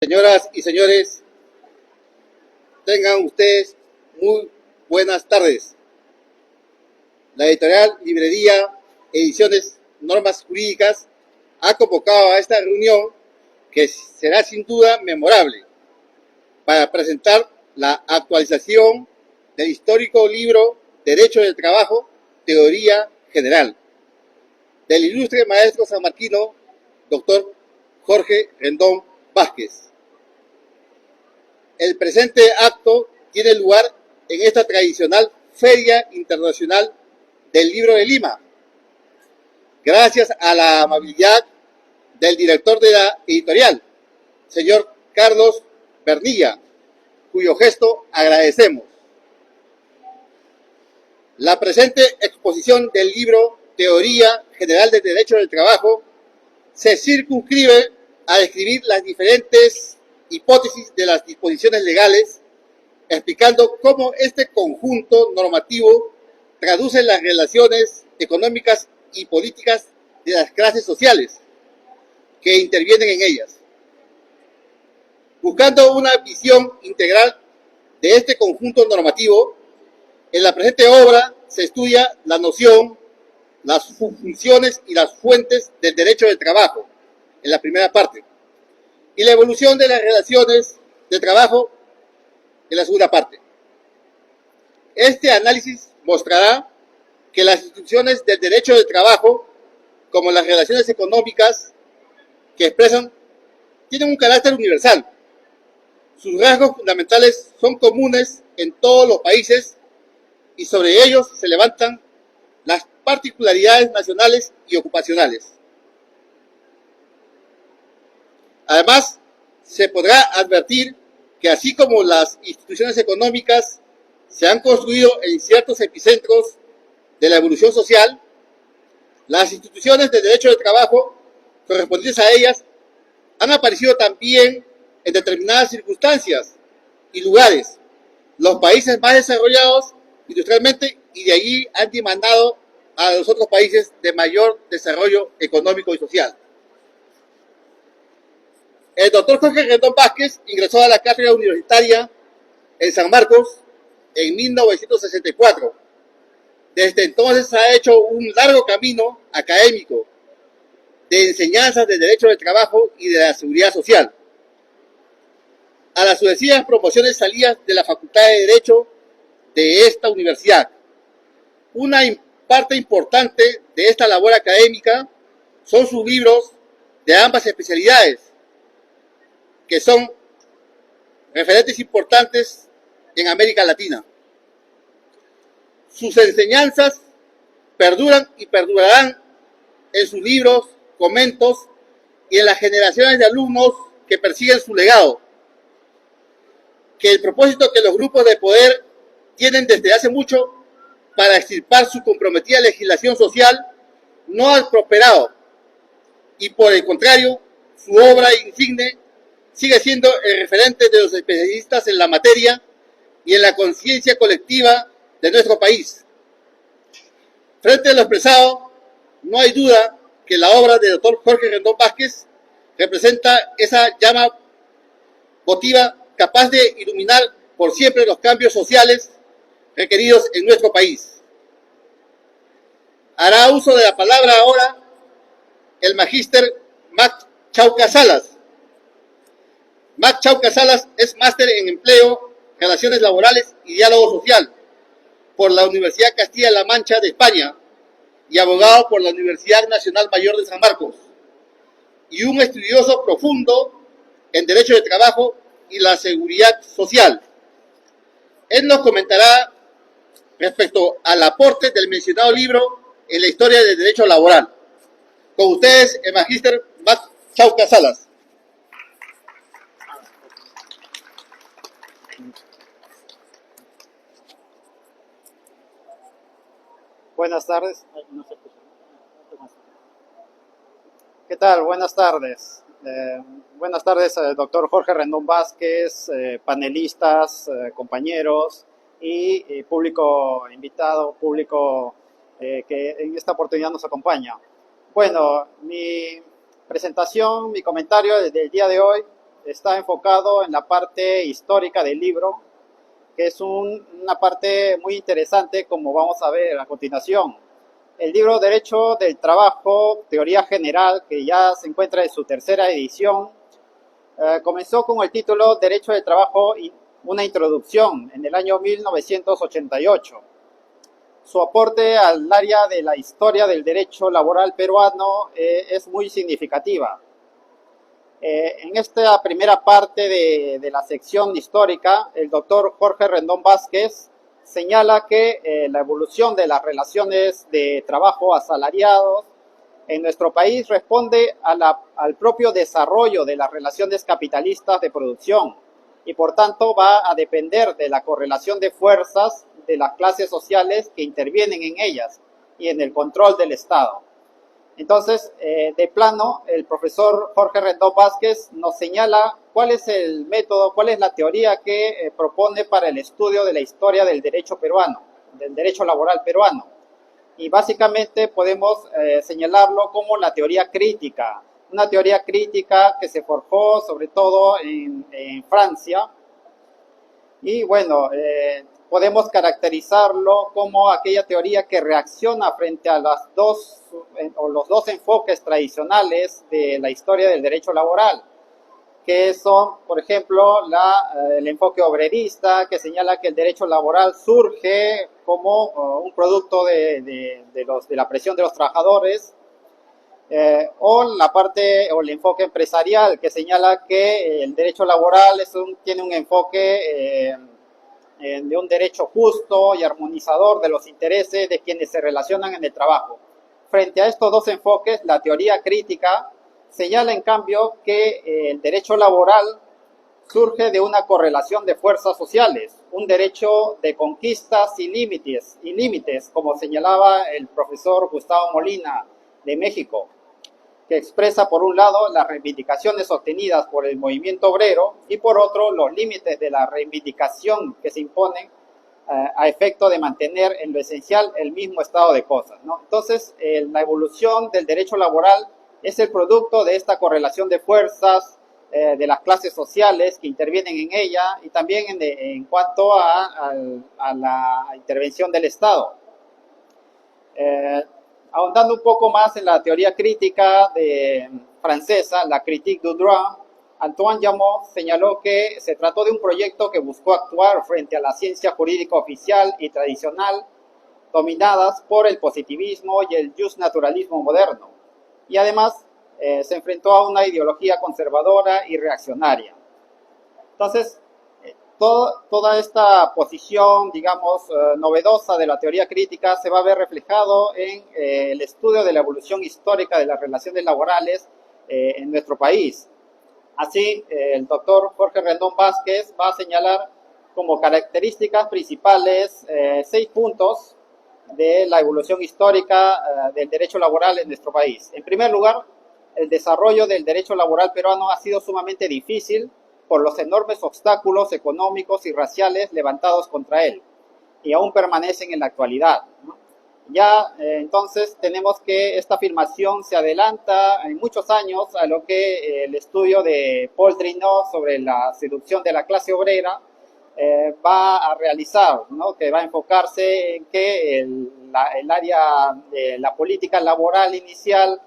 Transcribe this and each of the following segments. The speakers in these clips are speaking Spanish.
Señoras y señores, tengan ustedes muy buenas tardes. La editorial Librería Ediciones Normas Jurídicas ha convocado a esta reunión que será sin duda memorable para presentar la actualización del histórico libro Derecho del Trabajo, Teoría General, del ilustre maestro sanmarquino, doctor Jorge Rendón Vázquez. El presente acto tiene lugar en esta tradicional Feria Internacional del Libro de Lima, gracias a la amabilidad del director de la editorial, señor Carlos Bernilla, cuyo gesto agradecemos. La presente exposición del libro Teoría General del Derecho del Trabajo se circunscribe a describir las diferentes hipótesis de las disposiciones legales, explicando cómo este conjunto normativo traduce las relaciones económicas y políticas de las clases sociales que intervienen en ellas. Buscando una visión integral de este conjunto normativo, en la presente obra se estudia la noción, las funciones y las fuentes del derecho del trabajo, en la primera parte, y la evolución de las relaciones de trabajo en la segunda parte. Este análisis mostrará que las instituciones del derecho del trabajo, como las relaciones económicas que expresan, tienen un carácter universal. Sus rasgos fundamentales son comunes en todos los países y sobre ellos se levantan las particularidades nacionales y ocupacionales. Además, se podrá advertir que así como las instituciones económicas se han construido en ciertos epicentros de la evolución social, las instituciones de derecho del trabajo correspondientes a ellas han aparecido también en determinadas circunstancias y lugares, los países más desarrollados industrialmente, y de allí han demandado a los otros países de mayor desarrollo económico y social. El doctor Jorge Rendón Vázquez ingresó a la cátedra universitaria en San Marcos en 1964. Desde entonces ha hecho un largo camino académico de enseñanzas del derecho del trabajo y de la seguridad social. A las sucesivas promociones salidas de la Facultad de Derecho de esta universidad. Una parte importante de esta labor académica son sus libros de ambas especialidades, que son referentes importantes en América Latina. Sus enseñanzas perduran y perdurarán en sus libros, comentos y en las generaciones de alumnos que persiguen su legado. Que el propósito que los grupos de poder tienen desde hace mucho para extirpar su comprometida legislación social no ha prosperado, y por el contrario, su obra insigne sigue siendo el referente de los especialistas en la materia y en la conciencia colectiva de nuestro país. Frente a lo expresado, no hay duda que la obra del doctor Jorge Rendón Vázquez representa esa llama votiva capaz de iluminar por siempre los cambios sociales requeridos en nuestro país. Hará uso de la palabra ahora el magíster Mac Chauca Salas. Mac Chauca Salas es máster en empleo, relaciones laborales y diálogo social por la Universidad Castilla-La Mancha de España y abogado por la Universidad Nacional Mayor de San Marcos, y un estudioso profundo en derecho de trabajo y la seguridad social. Él nos comentará respecto al aporte del mencionado libro en la historia del derecho laboral. Con ustedes, el magíster Mac Chauca Salas. Buenas tardes. ¿Qué tal? Buenas tardes. Buenas tardes, doctor Jorge Rendón Vázquez, panelistas, compañeros y público invitado, público que en esta oportunidad nos acompaña. Bueno, mi presentación, mi comentario del día de hoy está enfocado en la parte histórica del libro, que es una parte muy interesante, como vamos a ver a continuación. El libro Derecho del Trabajo, Teoría General, que ya se encuentra en su tercera edición, comenzó con el título Derecho del Trabajo y una introducción en el año 1988. Su aporte al área de la historia del derecho laboral peruano es muy significativa. En esta primera parte de la sección histórica, el doctor Jorge Rendón Vázquez señala que la evolución de las relaciones de trabajo asalariados en nuestro país responde al propio desarrollo de las relaciones capitalistas de producción y por tanto va a depender de la correlación de fuerzas de las clases sociales que intervienen en ellas y en el control del Estado. Entonces, de plano, el profesor Jorge Rendón Vázquez nos señala cuál es el método, cuál es la teoría que propone para el estudio de la historia del derecho peruano, del derecho laboral peruano. Y básicamente podemos señalarlo como la teoría crítica, una teoría crítica que se forjó sobre todo en Francia. Y bueno, podemos caracterizarlo como aquella teoría que reacciona frente a los dos enfoques tradicionales de la historia del derecho laboral, que son, por ejemplo, el enfoque obrerista, que señala que el derecho laboral surge como un producto de la presión de los trabajadores, o el enfoque empresarial, que señala que el derecho laboral tiene un enfoque de un derecho justo y armonizador de los intereses de quienes se relacionan en el trabajo. Frente a estos dos enfoques, la teoría crítica señala en cambio que el derecho laboral surge de una correlación de fuerzas sociales, un derecho de conquistas y límites, como señalaba el profesor Gustavo Molina de México, que expresa por un lado las reivindicaciones obtenidas por el movimiento obrero y por otro los límites de la reivindicación que se imponen a efecto de mantener en lo esencial el mismo estado de cosas, ¿no? Entonces, la evolución del derecho laboral es el producto de esta correlación de fuerzas de las clases sociales que intervienen en ella y también en cuanto a la intervención del Estado. Ahondando un poco más en la teoría crítica francesa, la critique du droit, Antoine Jamot señaló que se trató de un proyecto que buscó actuar frente a la ciencia jurídica oficial y tradicional dominadas por el positivismo y el justnaturalismo moderno, y además se enfrentó a una ideología conservadora y reaccionaria. Entonces, toda esta posición, digamos, novedosa de la teoría crítica se va a ver reflejado en el estudio de la evolución histórica de las relaciones laborales en nuestro país. Así, el doctor Jorge Rendón Vázquez va a señalar como características principales 6 puntos de la evolución histórica del derecho laboral en nuestro país. En primer lugar, el desarrollo del derecho laboral peruano ha sido sumamente difícil por los enormes obstáculos económicos y raciales levantados contra él, y aún permanecen en la actualidad, ¿no? Ya entonces tenemos que esta afirmación se adelanta en muchos años a lo que el estudio de Paul Trinot sobre la seducción de la clase obrera va a realizar, ¿no? Que va a enfocarse en que el área de la política laboral inicial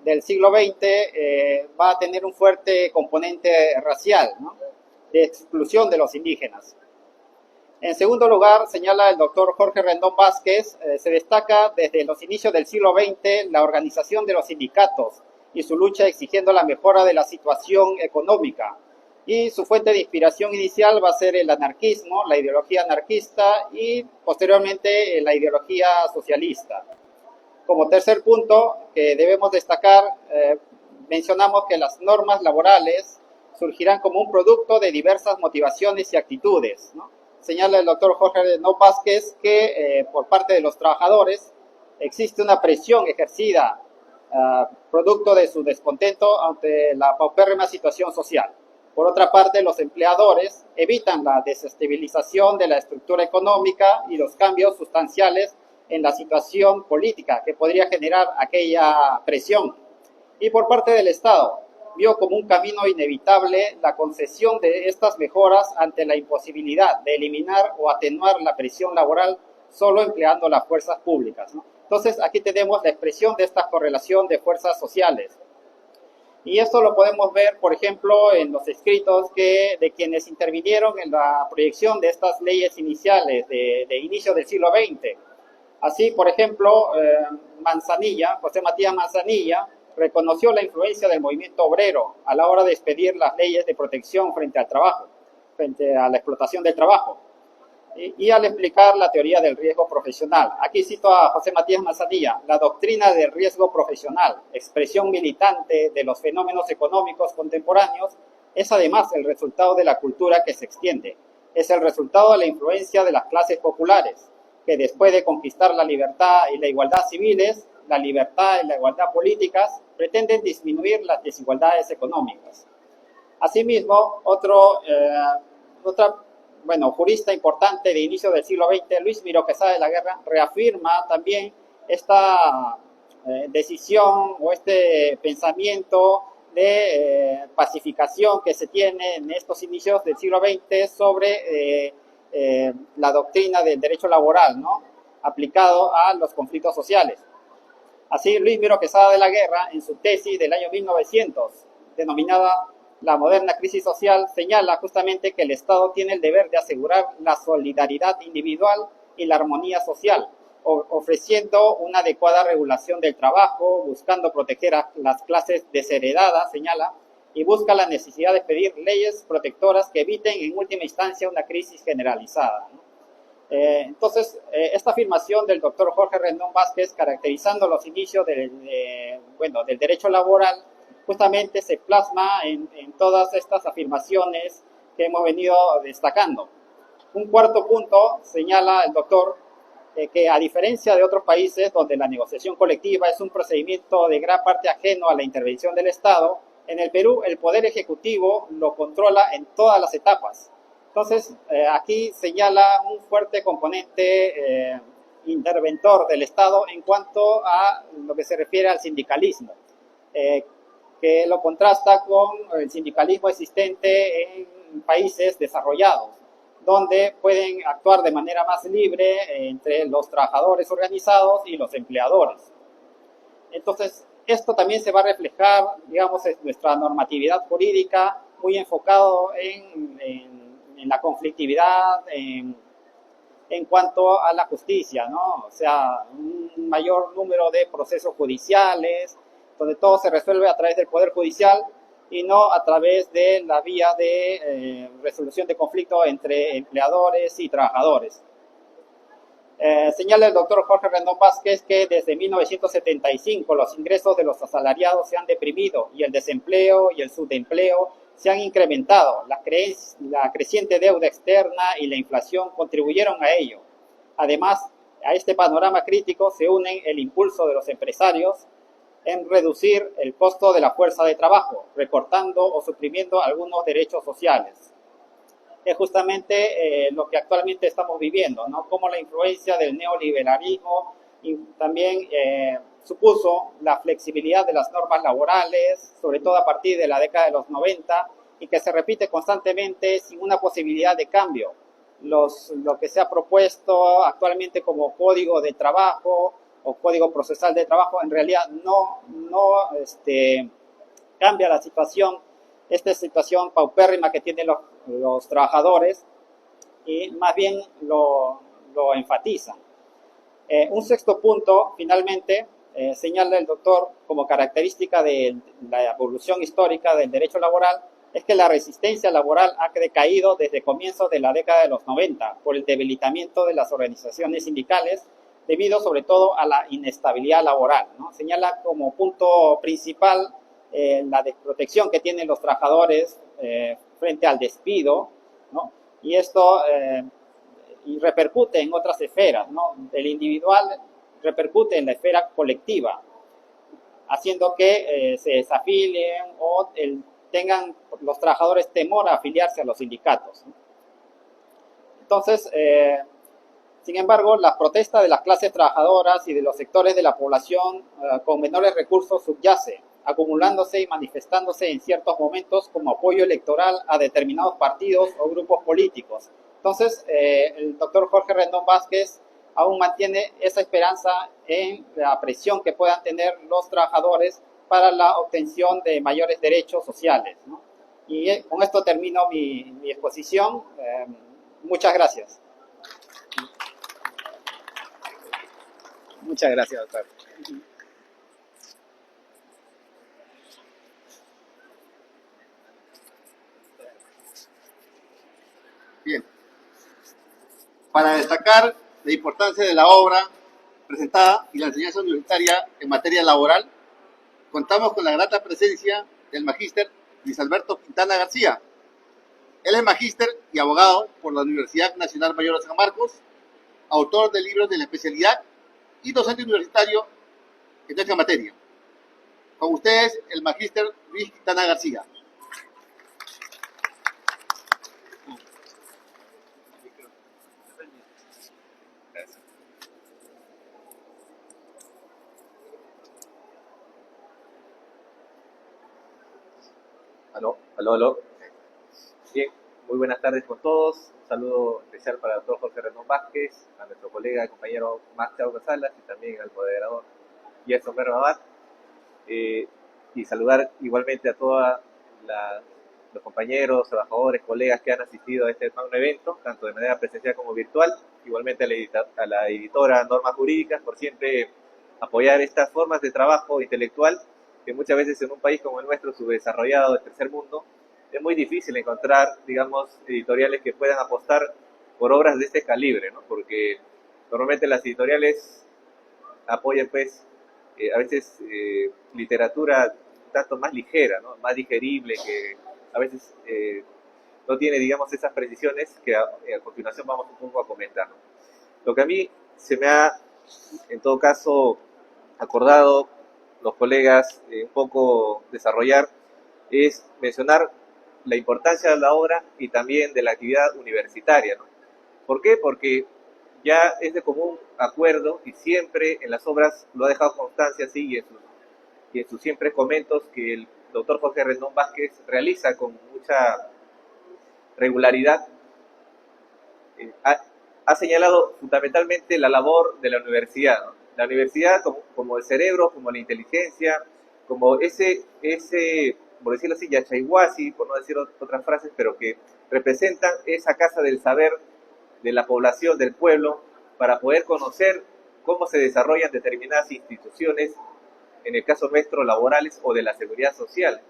del siglo XX va a tener un fuerte componente racial, ¿no? De exclusión de los indígenas. En segundo lugar, señala el doctor Jorge Rendón Vázquez, se destaca desde los inicios del siglo XX la organización de los sindicatos y su lucha exigiendo la mejora de la situación económica. Y su fuente de inspiración inicial va a ser el anarquismo, la ideología anarquista y posteriormente la ideología socialista. Como tercer punto que debemos destacar, mencionamos que las normas laborales surgirán como un producto de diversas motivaciones y actitudes, ¿no? Señala el doctor Jorge Rendón Vázquez que por parte de los trabajadores existe una presión ejercida producto de su descontento ante la paupérrima situación social. Por otra parte, los empleadores evitan la desestabilización de la estructura económica y los cambios sustanciales en la situación política que podría generar aquella presión. Y por parte del Estado, vio como un camino inevitable la concesión de estas mejoras ante la imposibilidad de eliminar o atenuar la presión laboral solo empleando las fuerzas públicas, ¿no? Entonces, aquí tenemos la expresión de esta correlación de fuerzas sociales. Y esto lo podemos ver, por ejemplo, en los escritos de quienes intervinieron en la proyección de estas leyes iniciales de inicio del siglo XX. Así, por ejemplo, José Matías Manzanilla, reconoció la influencia del movimiento obrero a la hora de expedir las leyes de protección frente al trabajo, frente a la explotación del trabajo, y al explicar la teoría del riesgo profesional. Aquí cito a José Matías Manzanilla: la doctrina del riesgo profesional, expresión militante de los fenómenos económicos contemporáneos, es además el resultado de la cultura que se extiende, es el resultado de la influencia de las clases populares, que después de conquistar la libertad y la igualdad civiles, la libertad y la igualdad políticas, pretenden disminuir las desigualdades económicas. Asimismo, jurista importante de inicio del siglo XX, Luis Miró Quesada de la Guerra, reafirma también esta decisión o este pensamiento de pacificación que se tiene en estos inicios del siglo XX sobre la doctrina del derecho laboral, ¿no?, aplicado a los conflictos sociales. Así, Luis Miró Quesada de la Guerra, en su tesis del año 1900, denominada La moderna crisis social, señala justamente que el Estado tiene el deber de asegurar la solidaridad individual y la armonía social, ofreciendo una adecuada regulación del trabajo, buscando proteger a las clases desheredadas, señala, y busca la necesidad de pedir leyes protectoras que eviten en última instancia una crisis generalizada, ¿no? Entonces, esta afirmación del doctor Jorge Rendón Vázquez, caracterizando los inicios del derecho laboral, justamente se plasma en todas estas afirmaciones que hemos venido destacando. Un cuarto punto señala el doctor que, a diferencia de otros países donde la negociación colectiva es un procedimiento de gran parte ajeno a la intervención del Estado, en el Perú el Poder Ejecutivo lo controla en todas las etapas. Entonces, aquí señala un fuerte componente interventor del Estado en cuanto a lo que se refiere al sindicalismo, que lo contrasta con el sindicalismo existente en países desarrollados, donde pueden actuar de manera más libre entre los trabajadores organizados y los empleadores. Entonces, esto también se va a reflejar, digamos, en nuestra normatividad jurídica, muy enfocado en la conflictividad, en cuanto a la justicia, ¿no? O sea, un mayor número de procesos judiciales, donde todo se resuelve a través del Poder Judicial y no a través de la vía de resolución de conflicto entre empleadores y trabajadores. Señala el doctor Jorge Rendón Vázquez que desde 1975 los ingresos de los asalariados se han deprimido y el desempleo y el subempleo se han incrementado. La creciente deuda externa y la inflación contribuyeron a ello. Además, a este panorama crítico se unen el impulso de los empresarios en reducir el costo de la fuerza de trabajo, recortando o suprimiendo algunos derechos sociales. Es justamente lo que actualmente estamos viviendo, ¿no? Como la influencia del neoliberalismo y también supuso la flexibilidad de las normas laborales, sobre todo a partir de la década de los 90, y que se repite constantemente sin una posibilidad de cambio. Lo que se ha propuesto actualmente como código de trabajo o código procesal de trabajo en realidad no cambia la situación, esta situación paupérrima que tienen los trabajadores, y más bien lo enfatizan. Un sexto punto, finalmente, señala el doctor como característica de la evolución histórica del derecho laboral, es que la resistencia laboral ha decaído desde comienzos de la década de los 90 por el debilitamiento de las organizaciones sindicales, debido sobre todo a la inestabilidad laboral, ¿no? Señala como punto principal la desprotección que tienen los trabajadores frente al despido, ¿no? Y esto y repercute en otras esferas, ¿no? El individual repercute en la esfera colectiva, haciendo que se desafilien o tengan los trabajadores temor a afiliarse a los sindicatos, ¿no? Entonces, sin embargo, la protesta de las clases trabajadoras y de los sectores de la población con menores recursos subyace acumulándose y manifestándose en ciertos momentos como apoyo electoral a determinados partidos o grupos políticos. Entonces, el doctor Jorge Rendón Vázquez aún mantiene esa esperanza en la presión que puedan tener los trabajadores para la obtención de mayores derechos sociales, ¿no? Y con esto termino mi exposición. Muchas gracias. Muchas gracias, doctor. Bien. Para destacar la importancia de la obra presentada y la enseñanza universitaria en materia laboral, contamos con la grata presencia del magíster Luis Alberto Quintana García. Él es magíster y abogado por la Universidad Nacional Mayor de San Marcos, autor de libros de la especialidad y docente universitario en esta materia. Con ustedes, el magíster Luis Quintana García. Aló. Bien, muy buenas tardes con todos. Un saludo especial para el doctor Jorge Rendón Vázquez, a nuestro colega y compañero Max Chao Salas y también al moderador Gerson Bernabat. Y saludar igualmente a todos los compañeros, trabajadores, colegas que han asistido a este magno evento, tanto de manera presencial como virtual. Igualmente a la editora Normas Jurídicas por siempre apoyar estas formas de trabajo intelectual que muchas veces en un país como el nuestro, subdesarrollado del tercer mundo, es muy difícil encontrar, digamos, editoriales que puedan apostar por obras de este calibre, ¿no? Porque normalmente las editoriales apoyan, pues, a veces literatura tanto más ligera, ¿no? Más digerible, que a veces no tiene, digamos, esas precisiones que a continuación vamos un poco a comentar, ¿no? Lo que a mí se me ha, en todo caso, acordado los colegas un poco desarrollar es mencionar la importancia de la obra y también de la actividad universitaria, ¿no? ¿Por qué? Porque ya es de común acuerdo y siempre en las obras lo ha dejado constancia así y en sus siempre comentos que el doctor Jorge Rendón Vázquez realiza con mucha regularidad. Ha señalado fundamentalmente la labor de la universidad, ¿no? La universidad como el cerebro, como la inteligencia, como ese por decirlo así, yachayhuasi, por no decir otras frases, pero que representan esa casa del saber de la población, del pueblo, para poder conocer cómo se desarrollan determinadas instituciones, en el caso nuestro, laborales o de la seguridad social.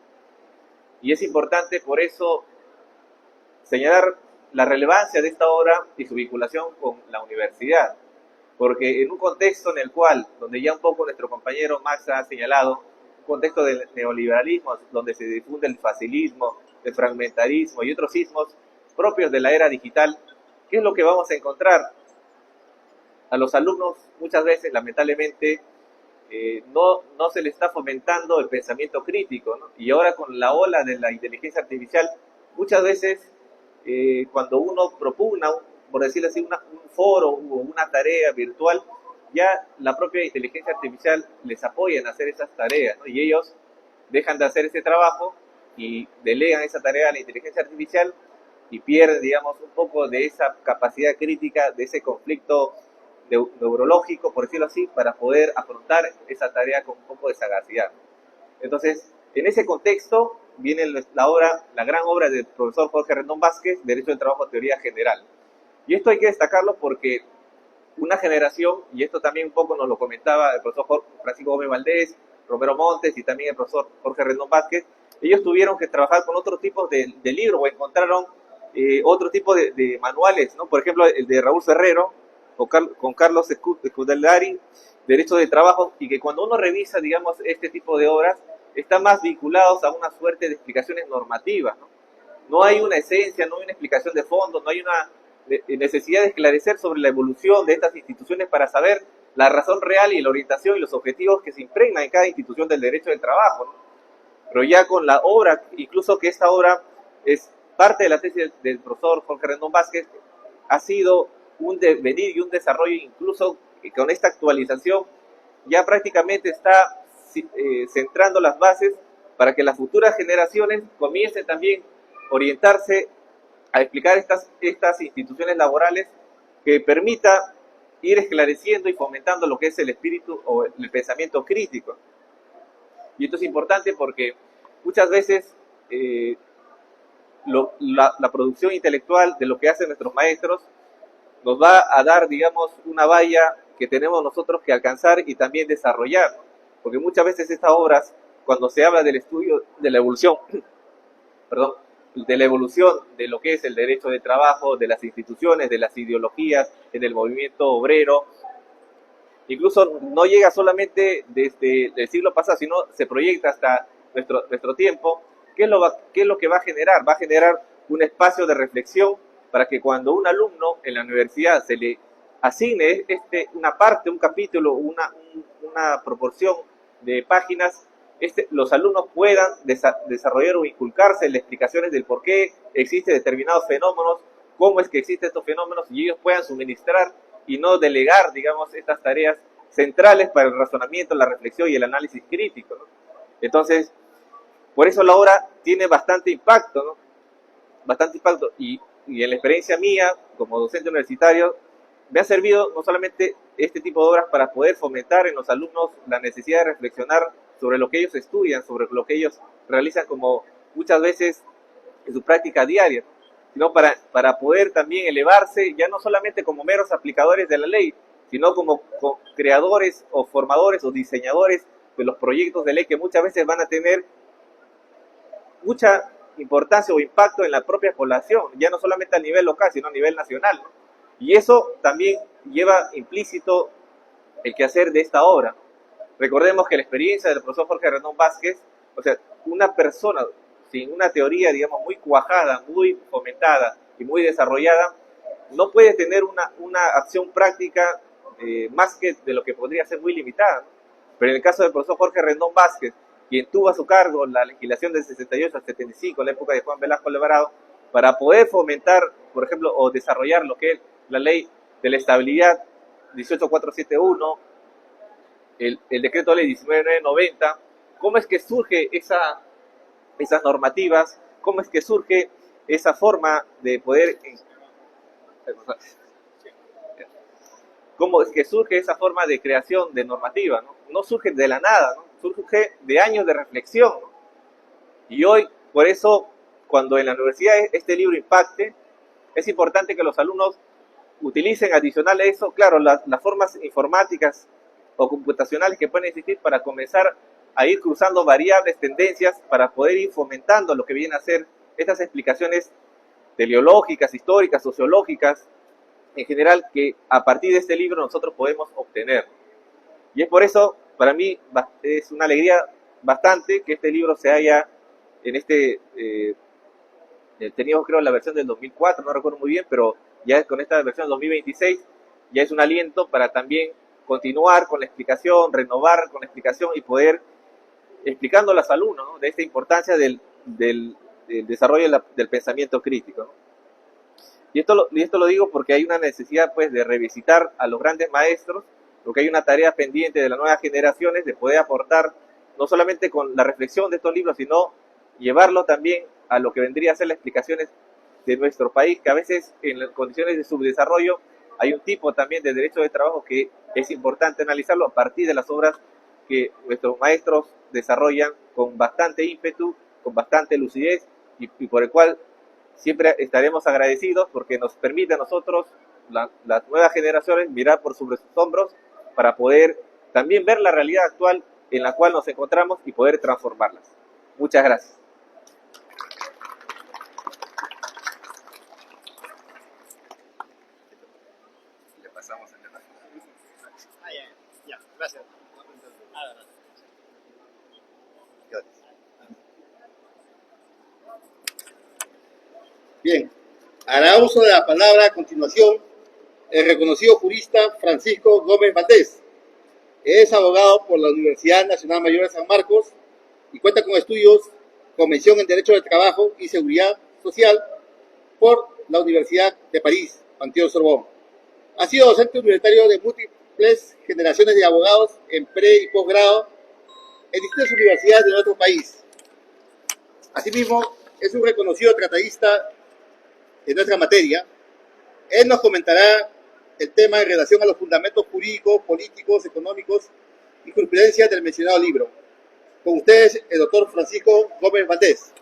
Y es importante, por eso, señalar la relevancia de esta obra y su vinculación con la universidad. Porque en un contexto en el cual, donde ya un poco nuestro compañero Max ha señalado, un contexto del neoliberalismo, donde se difunde el facilismo, el fragmentarismo y otros sismos propios de la era digital, ¿qué es lo que vamos a encontrar? A los alumnos muchas veces, lamentablemente, no se les está fomentando el pensamiento crítico, ¿no? Y ahora con la ola de la inteligencia artificial, muchas veces cuando uno propugna, por decirlo así, un foro o una tarea virtual, ya la propia inteligencia artificial les apoya en hacer esas tareas, ¿no? Y ellos dejan de hacer ese trabajo y delegan esa tarea a la inteligencia artificial y pierden, digamos, un poco de esa capacidad crítica, de ese conflicto neurológico, por decirlo así, para poder afrontar esa tarea con un poco de sagacidad. Entonces, en ese contexto viene la gran obra del profesor Jorge Rendón Vázquez, Derecho del Trabajo, Teoría General. Y esto hay que destacarlo porque una generación, y esto también un poco nos lo comentaba el profesor Francisco Gómez Valdés, Romero Montes y también el profesor Jorge Rendón Vázquez, ellos tuvieron que trabajar con otro tipo de libros o encontraron otro tipo de manuales, ¿no? Por ejemplo, el de Raúl Ferrero, con Carlos Scudellari, Derecho de Trabajo, y que cuando uno revisa, digamos, este tipo de obras, están más vinculados a una suerte de explicaciones normativas, ¿no? No hay una esencia, no hay una explicación de fondo, no hay una necesidad de esclarecer sobre la evolución de estas instituciones para saber la razón real y la orientación y los objetivos que se impregnan en cada institución del derecho del trabajo, ¿no? Pero ya con la obra, incluso que esta obra es parte de la tesis del profesor Jorge Rendón Vázquez, ha sido un devenir y un desarrollo, incluso con esta actualización ya prácticamente está centrando las bases para que las futuras generaciones comiencen también a orientarse a explicar estas instituciones laborales que permita ir esclareciendo y fomentando lo que es el espíritu o el pensamiento crítico. Y esto es importante porque muchas veces la producción intelectual de lo que hacen nuestros maestros nos va a dar, digamos, una valla que tenemos nosotros que alcanzar y también desarrollar. Porque muchas veces estas obras, cuando se habla del estudio de la evolución, perdón, de la evolución de lo que es el derecho de trabajo, de las instituciones, de las ideologías, en el movimiento obrero, incluso no llega solamente desde el siglo pasado, sino se proyecta hasta nuestro tiempo. ¿Qué es lo que va a generar? Va a generar un espacio de reflexión para que cuando un alumno en la universidad se le asigne una parte, un capítulo, una proporción de páginas, los alumnos puedan desarrollar o inculcarse en las explicaciones del por qué existen determinados fenómenos, cómo es que existen estos fenómenos, y ellos puedan suministrar y no delegar, digamos, estas tareas centrales para el razonamiento, la reflexión y el análisis crítico, ¿no? Entonces, por eso la obra tiene bastante impacto, ¿no? Bastante impacto, y en la experiencia mía como docente universitario, me ha servido no solamente este tipo de obras para poder fomentar en los alumnos la necesidad de reflexionar sobre lo que ellos estudian, sobre lo que ellos realizan como muchas veces en su práctica diaria, sino para poder también elevarse, ya no solamente como meros aplicadores de la ley, sino como creadores o formadores o diseñadores de los proyectos de ley que muchas veces van a tener mucha importancia o impacto en la propia población, ya no solamente a nivel local, sino a nivel nacional, ¿no? Y eso también lleva implícito el quehacer de esta obra. Recordemos que la experiencia del profesor Jorge Rendón Vázquez, o sea, una persona sin una teoría, digamos, muy cuajada, muy fomentada y muy desarrollada, no puede tener una acción práctica más que de lo que podría ser muy limitada. Pero en el caso del profesor Jorge Rendón Vázquez, quien tuvo a su cargo la legislación del 68 al 75, en la época de Juan Velasco Alvarado, para poder fomentar, por ejemplo, o desarrollar lo que es la ley de la estabilidad 18471, el decreto de ley 19990, cómo es que surge esas normativas, cómo es que surge esa forma de poder, cómo es que surge esa forma de creación de normativa, ¿no? No surge de la nada, ¿no? Surge de años de reflexión, ¿no? Y hoy, por eso, cuando en la universidad este libro impacte, es importante que los alumnos utilicen adicional a eso, claro, las formas informáticas o computacionales que pueden existir para comenzar a ir cruzando variables, tendencias, para poder ir fomentando lo que vienen a ser estas explicaciones teleológicas, históricas, sociológicas, en general, que a partir de este libro nosotros podemos obtener. Y es por eso, para mí, es una alegría bastante que este libro se haya, teníamos creo la versión del 2004, no recuerdo muy bien, pero ya con esta versión del 2026, ya es un aliento para también continuar con la explicación, renovar con la explicación y poder explicando a los alumnos, ¿no?, de esta importancia del desarrollo del pensamiento crítico, ¿no? Y esto lo digo porque hay una necesidad, pues, de revisitar a los grandes maestros, porque hay una tarea pendiente de las nuevas generaciones de poder aportar, no solamente con la reflexión de estos libros, sino llevarlo también a lo que vendría a ser las explicaciones de nuestro país, que a veces en las condiciones de subdesarrollo hay un tipo también de derecho de trabajo que es importante analizarlo a partir de las obras que nuestros maestros desarrollan con bastante ímpetu, con bastante lucidez y por el cual siempre estaremos agradecidos porque nos permite a nosotros, las nuevas generaciones, mirar por sobre sus hombros para poder también ver la realidad actual en la cual nos encontramos y poder transformarlas. Muchas gracias. Le pasamos el debate. Ya, gracias. Bien, hará uso de la palabra a continuación el reconocido jurista Francisco Gómez Valdés. Es abogado por la Universidad Nacional Mayor de San Marcos y cuenta con estudios con mención en Derecho del Trabajo y Seguridad Social por la Universidad de París, Panteón-Sorbonne. Ha sido docente universitario de múltiples generaciones de abogados en pre y posgrado en distintas universidades de nuestro país. Asimismo, es un reconocido tratadista en nuestra materia. Él nos comentará el tema en relación a los fundamentos jurídicos, políticos, económicos y jurisprudencia del mencionado libro. Con ustedes, el doctor Francisco Gómez Valdés.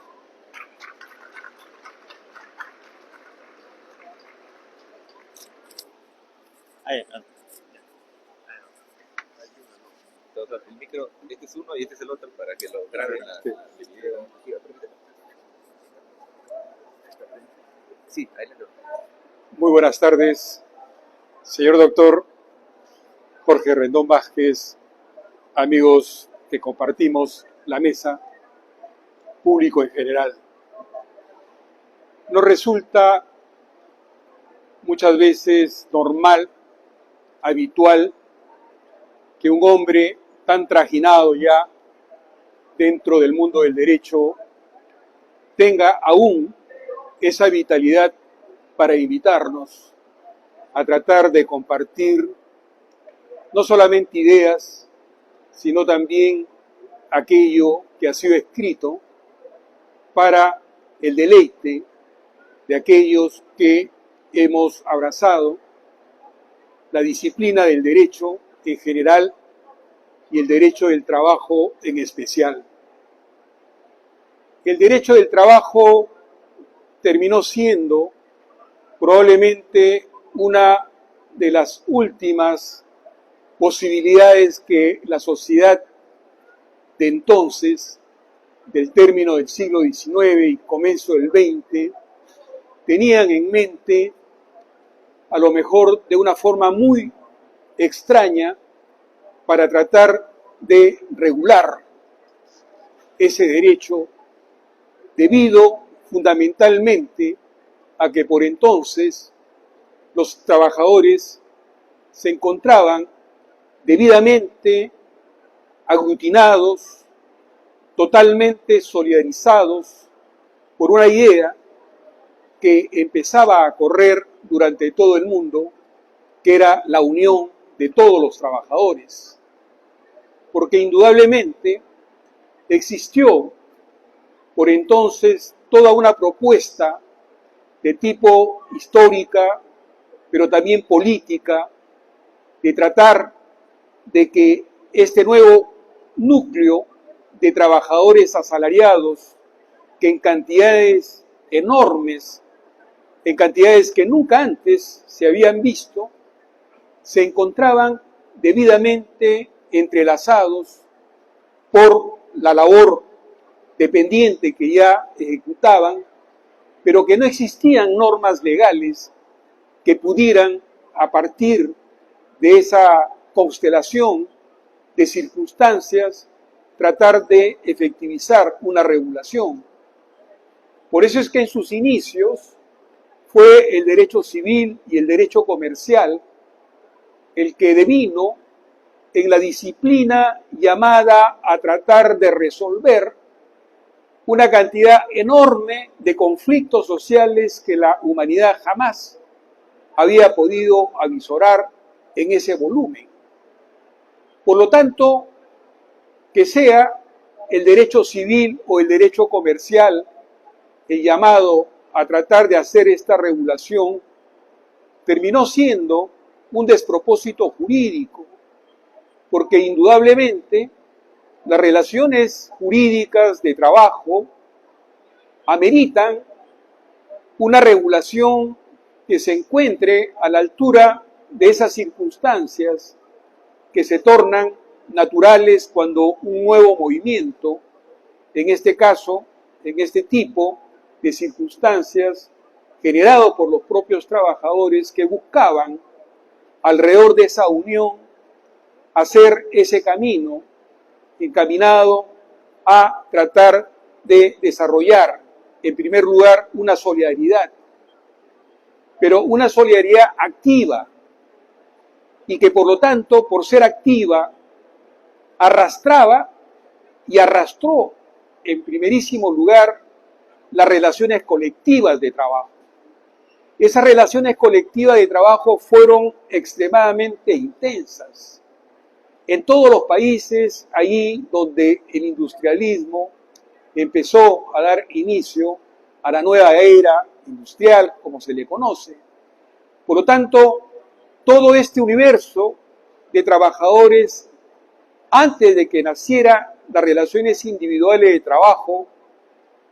El micro, este es uno y este es el otro para que lo graben el video. Sí, ahí lo veo. Muy buenas tardes, señor doctor Jorge Rendón Vázquez, amigos que compartimos la mesa, público en general. Nos resulta muchas veces normal, habitual, que un hombre tan trajinado ya dentro del mundo del derecho tenga aún esa vitalidad para invitarnos a tratar de compartir no solamente ideas, sino también aquello que ha sido escrito para el deleite de aquellos que hemos abrazado la disciplina del derecho en general y el derecho del trabajo en especial. El derecho del trabajo terminó siendo probablemente una de las últimas posibilidades que la sociedad de entonces, del término del siglo XIX y comienzo del XX, tenían en mente, a lo mejor de una forma muy extraña, para tratar de regular ese derecho, debido fundamentalmente a que por entonces los trabajadores se encontraban debidamente aglutinados, totalmente solidarizados por una idea que empezaba a correr durante todo el mundo, que era la unión de todos los trabajadores. Porque indudablemente existió por entonces toda una propuesta de tipo histórica, pero también política, de tratar de que este nuevo núcleo de trabajadores asalariados, que en cantidades enormes, en cantidades que nunca antes se habían visto, se encontraban debidamente entrelazados por la labor dependiente que ya ejecutaban, pero que no existían normas legales que pudieran, a partir de esa constelación de circunstancias, tratar de efectivizar una regulación. Por eso es que en sus inicios fue el derecho civil y el derecho comercial el que devino en la disciplina llamada a tratar de resolver una cantidad enorme de conflictos sociales que la humanidad jamás había podido avisorar en ese volumen. Por lo tanto, que sea el derecho civil o el derecho comercial el llamado a tratar de hacer esta regulación, terminó siendo un despropósito jurídico, porque indudablemente las relaciones jurídicas de trabajo ameritan una regulación que se encuentre a la altura de esas circunstancias que se tornan naturales cuando un nuevo movimiento, en este caso, en este tipo de circunstancias, generado por los propios trabajadores que buscaban, alrededor de esa unión, hacer ese camino encaminado a tratar de desarrollar, en primer lugar, una solidaridad, pero una solidaridad activa, y que por lo tanto, por ser activa, arrastraba y arrastró en primerísimo lugar las relaciones colectivas de trabajo. Esas relaciones colectivas de trabajo fueron extremadamente intensas en todos los países, allí donde el industrialismo empezó a dar inicio a la nueva era industrial, como se le conoce. Por lo tanto, todo este universo de trabajadores, antes de que naciera las relaciones individuales de trabajo,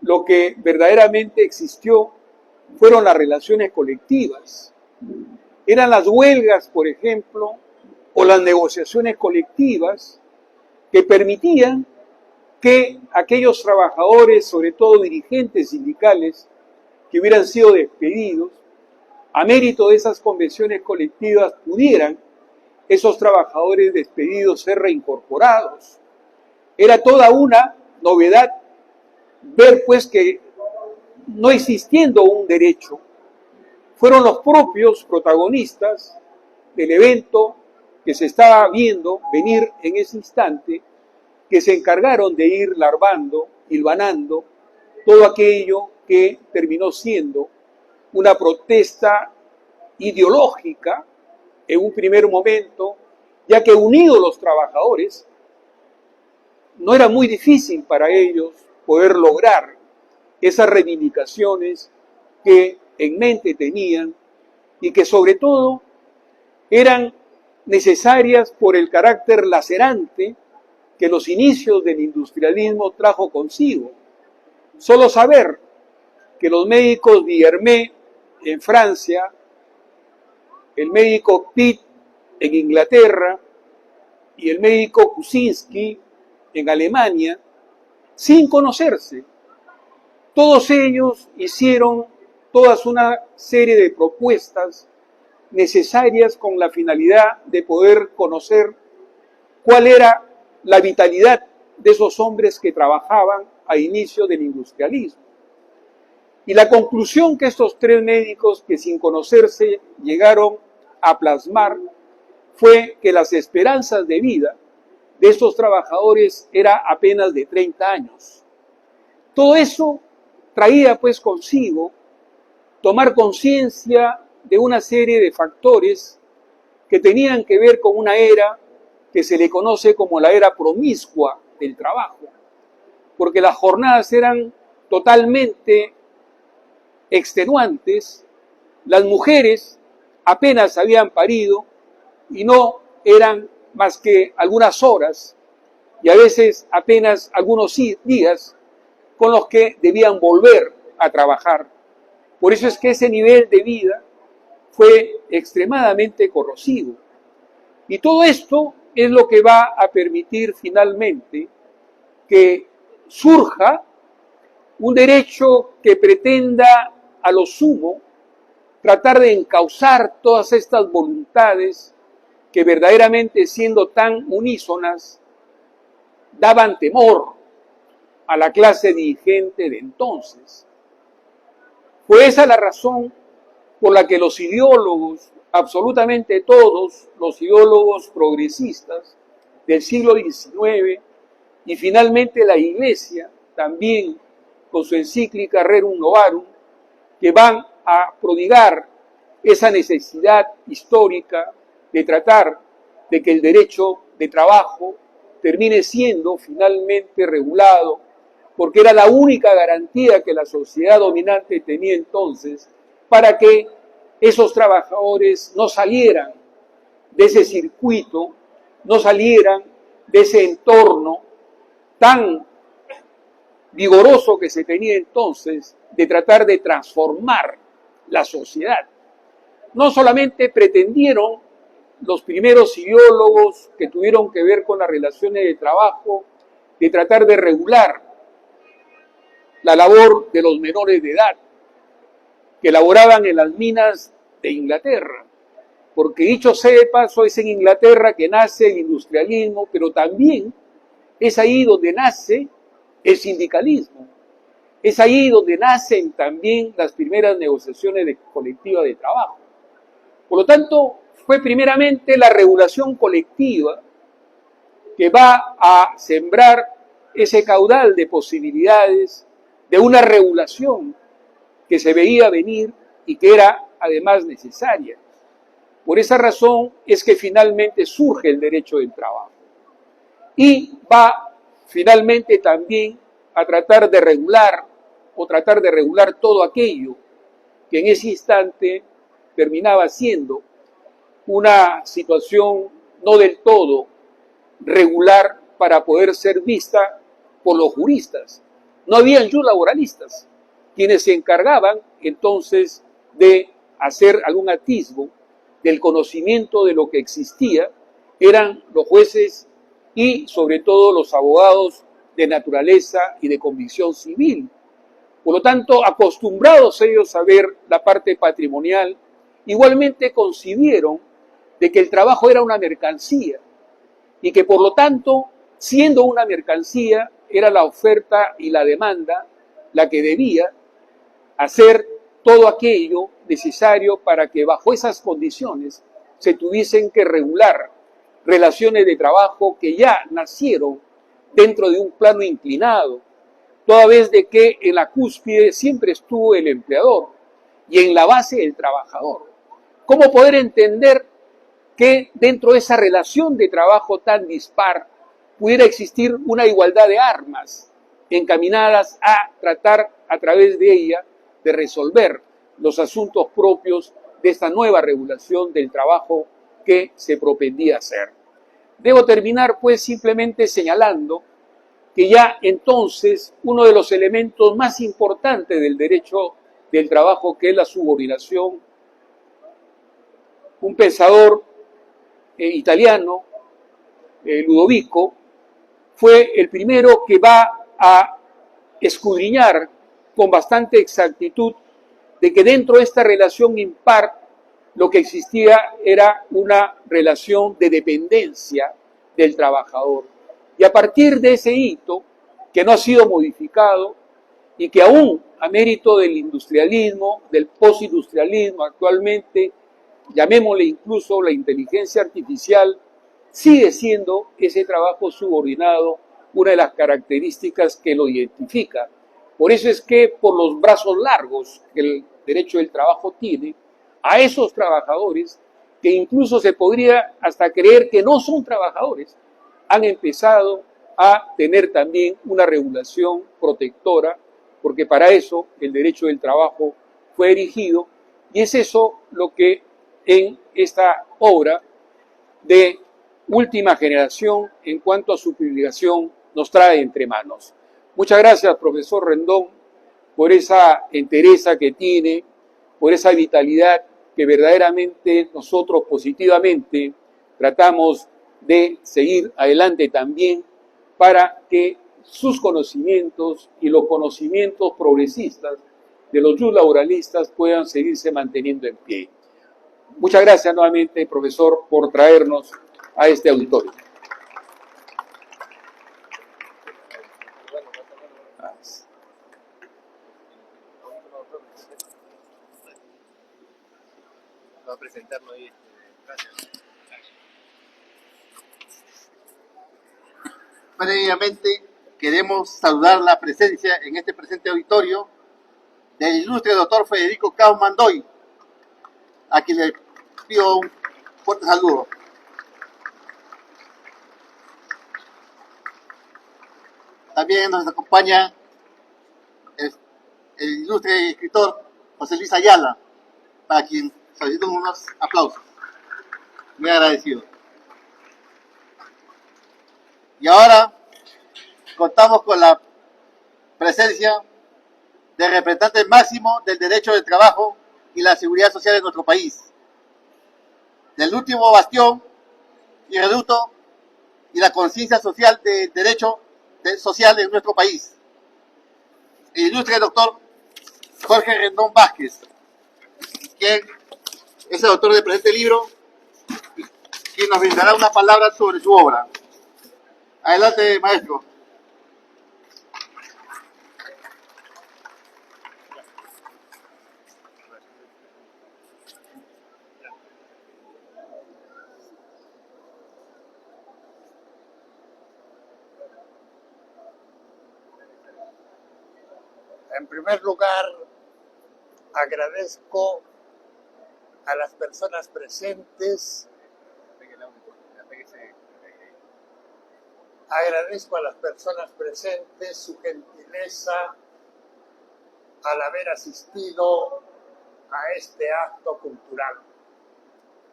lo que verdaderamente existió fueron las relaciones colectivas. Eran las huelgas, por ejemplo, o las negociaciones colectivas que permitían que aquellos trabajadores, sobre todo dirigentes sindicales, que hubieran sido despedidos, a mérito de esas convenciones colectivas pudieran esos trabajadores despedidos ser reincorporados. Era toda una novedad ver pues que no existiendo un derecho, fueron los propios protagonistas del evento que se estaba viendo venir en ese instante, que se encargaron de ir larvando, hilvanando todo aquello que terminó siendo una protesta ideológica en un primer momento, ya que unidos los trabajadores, no era muy difícil para ellos poder lograr esas reivindicaciones que en mente tenían y que sobre todo eran necesarias por el carácter lacerante que los inicios del industrialismo trajo consigo. Solo saber que los médicos Villermé en Francia, el médico Pitt en Inglaterra y el médico Kuczynski en Alemania, sin conocerse, todos ellos hicieron toda una serie de propuestas necesarias con la finalidad de poder conocer cuál era la vitalidad de esos hombres que trabajaban a inicio del industrialismo. Y la conclusión que estos tres médicos, que sin conocerse llegaron a plasmar, fue que las esperanzas de vida de estos trabajadores era apenas de 30 años. Todo eso traía pues consigo tomar conciencia de una serie de factores que tenían que ver con una era que se le conoce como la era promiscua del trabajo, porque las jornadas eran totalmente extenuantes, las mujeres apenas habían parido y no eran más que algunas horas y a veces apenas algunos días con los que debían volver a trabajar. Por eso es que ese nivel de vida fue extremadamente corrosivo. Y todo esto es lo que va a permitir finalmente que surja un derecho que pretenda a lo sumo tratar de encauzar todas estas voluntades que verdaderamente, siendo tan unísonas, daban temor a la clase dirigente de entonces. Fue esa la razón por la que los ideólogos, absolutamente todos los ideólogos progresistas del siglo XIX y finalmente la Iglesia, también con su encíclica Rerum Novarum, que van a prodigar esa necesidad histórica de tratar de que el derecho de trabajo termine siendo finalmente regulado, porque era la única garantía que la sociedad dominante tenía entonces para que esos trabajadores no salieran de ese circuito, no salieran de ese entorno tan vigoroso que se tenía entonces de tratar de transformar la sociedad. No solamente pretendieron los primeros ideólogos que tuvieron que ver con las relaciones de trabajo, de tratar de regular la labor de los menores de edad, que laboraban en las minas de Inglaterra, porque dicho sea de paso, es en Inglaterra que nace el industrialismo, pero también es ahí donde nace el sindicalismo, es ahí donde nacen también las primeras negociaciones colectivas de trabajo. Por lo tanto, fue primeramente la regulación colectiva que va a sembrar ese caudal de posibilidades de una regulación que se veía venir y que era además necesaria. Por esa razón es que finalmente surge el derecho del trabajo. y va finalmente también a tratar de regular todo aquello que en ese instante terminaba siendo una situación no del todo regular para poder ser vista por los juristas. No habían laboralistas, quienes se encargaban entonces de hacer algún atisbo del conocimiento de lo que existía, eran los jueces y sobre todo los abogados de naturaleza y de convicción civil. Por lo tanto, acostumbrados ellos a ver la parte patrimonial, igualmente concibieron de que el trabajo era una mercancía y que por lo tanto, siendo una mercancía, era la oferta y la demanda la que debía hacer todo aquello necesario para que bajo esas condiciones se tuviesen que regular relaciones de trabajo que ya nacieron dentro de un plano inclinado, toda vez de que en la cúspide siempre estuvo el empleador y en la base el trabajador. ¿Cómo poder entender que dentro de esa relación de trabajo tan dispar pudiera existir una igualdad de armas encaminadas a tratar a través de ella de resolver los asuntos propios de esta nueva regulación del trabajo que se propendía hacer? Debo terminar pues simplemente señalando que ya entonces uno de los elementos más importantes del derecho del trabajo, que es la subordinación, un pensador italiano, Ludovico, fue el primero que va a escudriñar con bastante exactitud de que dentro de esta relación impar lo que existía era una relación de dependencia del trabajador. Y a partir de ese hito, que no ha sido modificado y que aún a mérito del industrialismo, del postindustrialismo actualmente, llamémosle incluso la inteligencia artificial, sigue siendo ese trabajo subordinado una de las características que lo identifica. Por eso es que por los brazos largos que el derecho del trabajo tiene, a esos trabajadores, que incluso se podría hasta creer que no son trabajadores, han empezado a tener también una regulación protectora, porque para eso el derecho del trabajo fue erigido, y es eso lo que en esta obra de última generación en cuanto a su publicación nos trae entre manos. Muchas gracias, profesor Rendón, por esa entereza que tiene, por esa vitalidad que verdaderamente nosotros positivamente tratamos de seguir adelante también para que sus conocimientos y los conocimientos progresistas de los laboralistas puedan seguirse manteniendo en pie. Muchas gracias nuevamente, profesor, por traernos a este auditorio. Va a presentarlo ahí. Gracias. Previamente, queremos saludar la presencia en este presente auditorio del ilustre doctor Federico Cao Mandoy, a quien le pido un fuerte saludo. También nos acompaña el ilustre escritor José Luis Ayala, para quien solicito unos aplausos. Muy agradecido. Y ahora contamos con la presencia del representante máximo del derecho del trabajo y la seguridad social en nuestro país, del último bastión y reducto y la conciencia social del derecho social en nuestro país, el ilustre doctor Jorge Rendón Vázquez, quien es el autor del presente libro, quien nos brindará una palabra sobre su obra. Adelante, maestro. En primer lugar, agradezco a las personas presentes Agradezco a las personas presentes su gentileza al haber asistido a este acto cultural.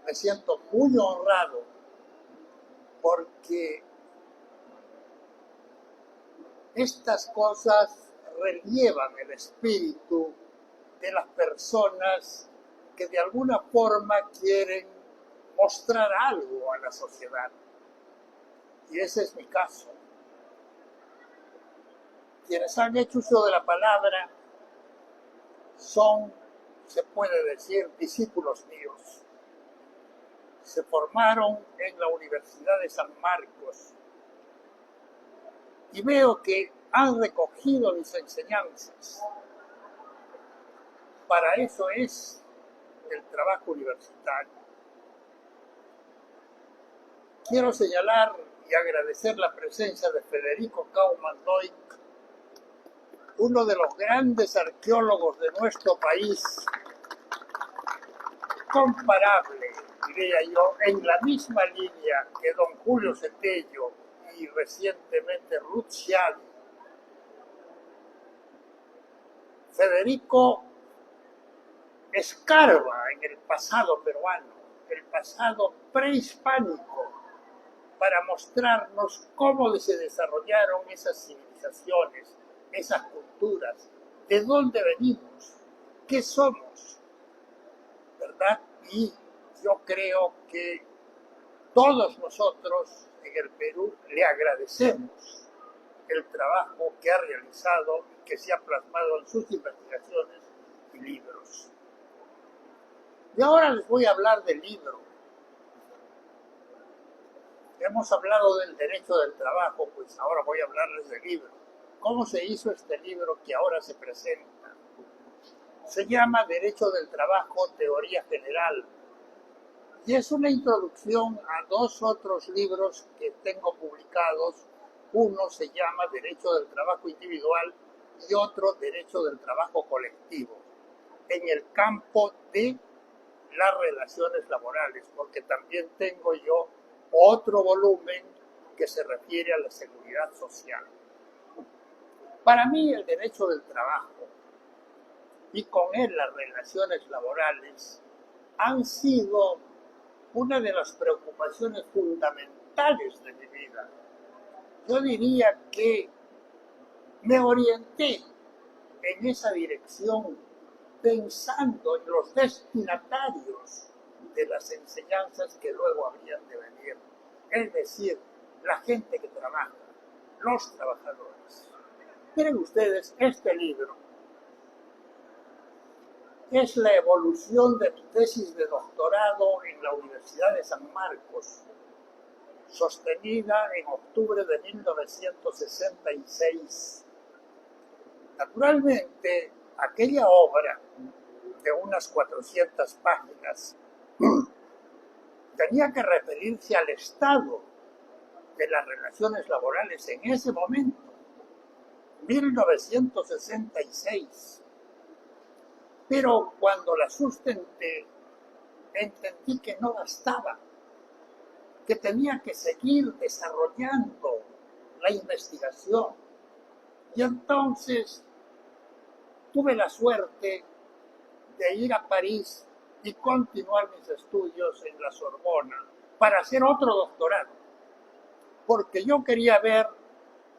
Me siento muy honrado porque estas cosas relievan el espíritu de las personas que de alguna forma quieren mostrar algo a la sociedad. Y ese es mi caso. Quienes han hecho uso de la palabra son, se puede decir, discípulos míos. Se formaron en la Universidad de San Marcos y veo que han recogido mis enseñanzas. Para eso es el trabajo universitario. Quiero señalar y agradecer la presencia de Federico Kaumann-Leuk, uno de los grandes arqueólogos de nuestro país, comparable, diría yo, en la misma línea que don Julio Cetello y recientemente Ruth Schiadi. Federico escarba en el pasado peruano, el pasado prehispánico, para mostrarnos cómo se desarrollaron esas civilizaciones, esas culturas, de dónde venimos, qué somos, ¿verdad? Y yo creo que todos nosotros en el Perú le agradecemos el trabajo que ha realizado y que se ha plasmado en sus investigaciones y libros. Y ahora les voy a hablar del libro. Hemos hablado del derecho del trabajo, pues ahora voy a hablarles del libro. ¿Cómo se hizo este libro que ahora se presenta? Se llama Derecho del Trabajo, Teoría General. Y es una introducción a dos otros libros que tengo publicados. Uno se llama Derecho del Trabajo Individual y otro Derecho del Trabajo Colectivo, en el campo de las relaciones laborales, porque también tengo yo otro volumen que se refiere a la seguridad social. Para mí el derecho del trabajo y con él las relaciones laborales han sido una de las preocupaciones fundamentales de mi vida. Yo diría que me orienté en esa dirección pensando en los destinatarios de las enseñanzas que luego habrían de venir, es decir, la gente que trabaja, los trabajadores. Miren ustedes, este libro es la evolución de mi tesis de doctorado en la Universidad de San Marcos, sostenida en octubre de 1966. Naturalmente, aquella obra de unas 400 páginas tenía que referirse al estado de las relaciones laborales en ese momento, 1966. Pero cuando la sustenté, entendí que no bastaba, que tenía que seguir desarrollando la investigación. Y entonces tuve la suerte de ir a París y continuar mis estudios en la Sorbona para hacer otro doctorado, porque yo quería ver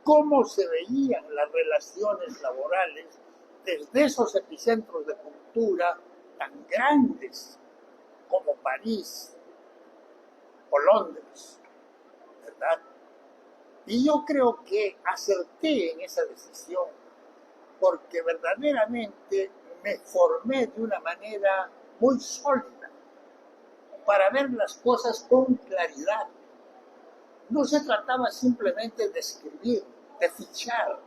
cómo se veían las relaciones laborales desde esos epicentros de cultura tan grandes como París o Londres, ¿verdad? Y yo creo que acerté en esa decisión, porque verdaderamente me formé de una manera muy sólida para ver las cosas con claridad. No se trataba simplemente de escribir, de fichar,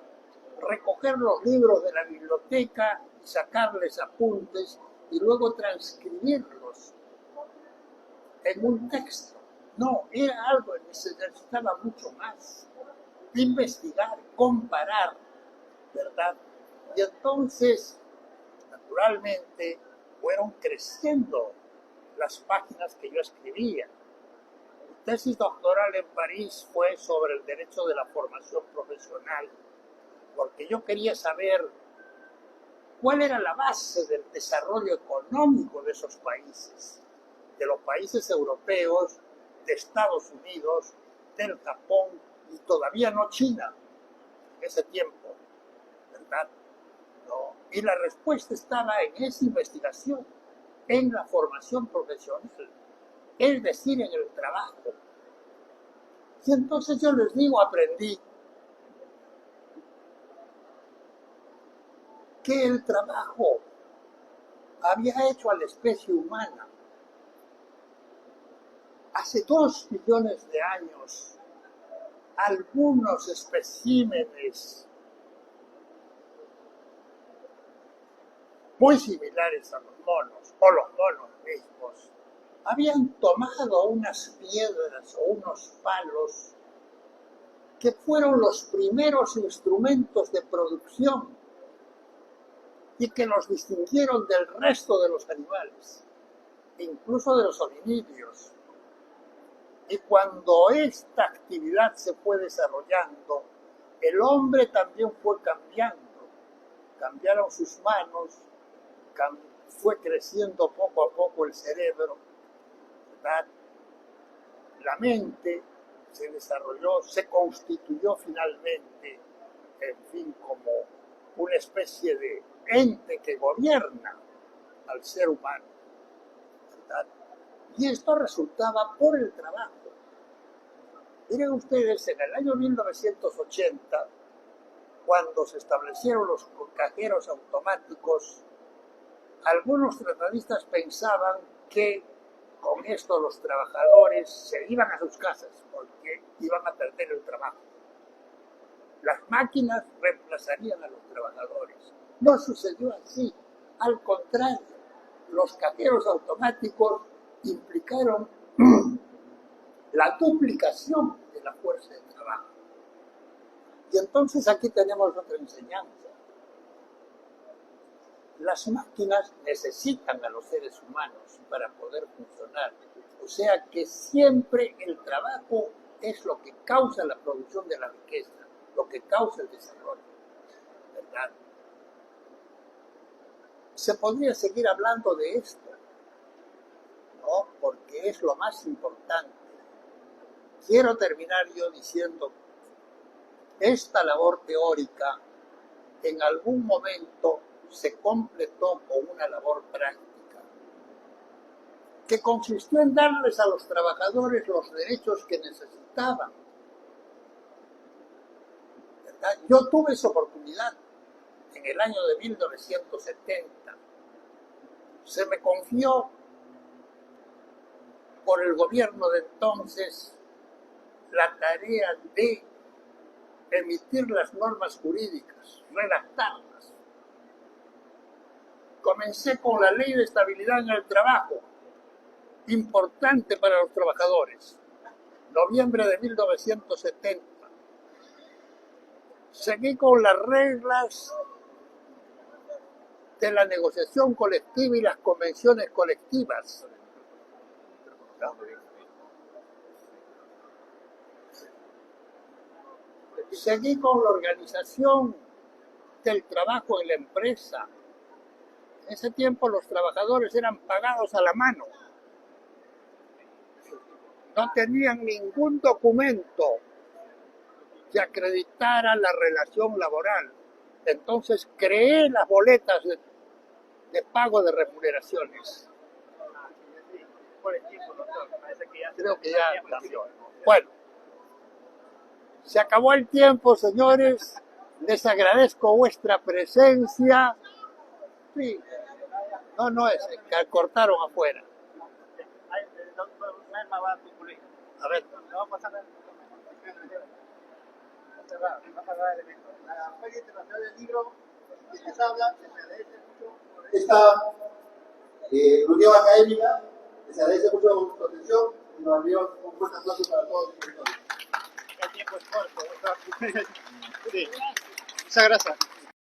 recoger los libros de la biblioteca y sacarles apuntes y luego transcribirlos en un texto. No, era algo que se necesitaba mucho más. Investigar, comparar, ¿verdad? Y entonces, naturalmente, fueron creciendo las páginas que yo escribía. tesis doctoral en París fue sobre el derecho de la formación profesional, porque yo quería saber cuál era la base del desarrollo económico de esos países, de los países europeos, de Estados Unidos, del Japón y todavía no China, en ese tiempo, ¿verdad? No. Y la respuesta estaba en esa investigación, en la formación profesional, es decir, en el trabajo. Y entonces yo les digo, aprendí que el trabajo había hecho a la especie humana hace 2 millones de años algunos especímenes muy similares a los monos o los monos mismos. Habían tomado unas piedras o unos palos que fueron los primeros instrumentos de producción y que los distinguieron del resto de los animales, incluso de los homínidos. Y cuando esta actividad se fue desarrollando, el hombre también fue cambiando. Cambiaron sus manos, fue creciendo poco a poco el cerebro, ¿verdad? La mente se desarrolló, se constituyó finalmente, en fin, como una especie de ente que gobierna al ser humano, ¿verdad? Y esto resultaba por el trabajo. Miren ustedes, en el año 1980, cuando se establecieron los cajeros automáticos, algunos tratadistas pensaban que con esto los trabajadores se iban a sus casas porque iban a perder el trabajo. Las máquinas reemplazarían a los trabajadores. No sucedió así. Al contrario, los cajeros automáticos implicaron la duplicación de la fuerza de trabajo. Y entonces aquí tenemos otra enseñanza. Las máquinas necesitan a los seres humanos para poder funcionar. O sea que siempre el trabajo es lo que causa la producción de la riqueza, lo que causa el desarrollo, ¿verdad? Se podría seguir hablando de esto, ¿no? Porque es lo más importante. Quiero terminar yo diciendo, esta labor teórica en algún momento se completó con una labor práctica, que consistió en darles a los trabajadores los derechos que necesitaban, ¿verdad? Yo tuve esa oportunidad en el año de 1970. Se me confió por el gobierno de entonces la tarea de emitir las normas jurídicas, redactarlas. Comencé con la Ley de Estabilidad en el Trabajo, importante para los trabajadores, noviembre de 1970. Seguí con las reglas de la negociación colectiva y las convenciones colectivas. Seguí con la organización del trabajo en la empresa. En ese tiempo los trabajadores eran pagados a la mano. No tenían ningún documento que acreditara la relación laboral. Entonces creé las boletas de pago de remuneraciones. Creo que ya cambió. Bueno, se acabó el tiempo, señores. Les agradezco vuestra presencia. Sí. No es, que cortaron afuera. A ver. La Feria Internacional del Libro, que les habla, les agradece mucho esta reunión académica, les agradece mucho su atención y nos enviamos un fuerte aplauso para todos. El tiempo es corto. Sí. Muchas gracias.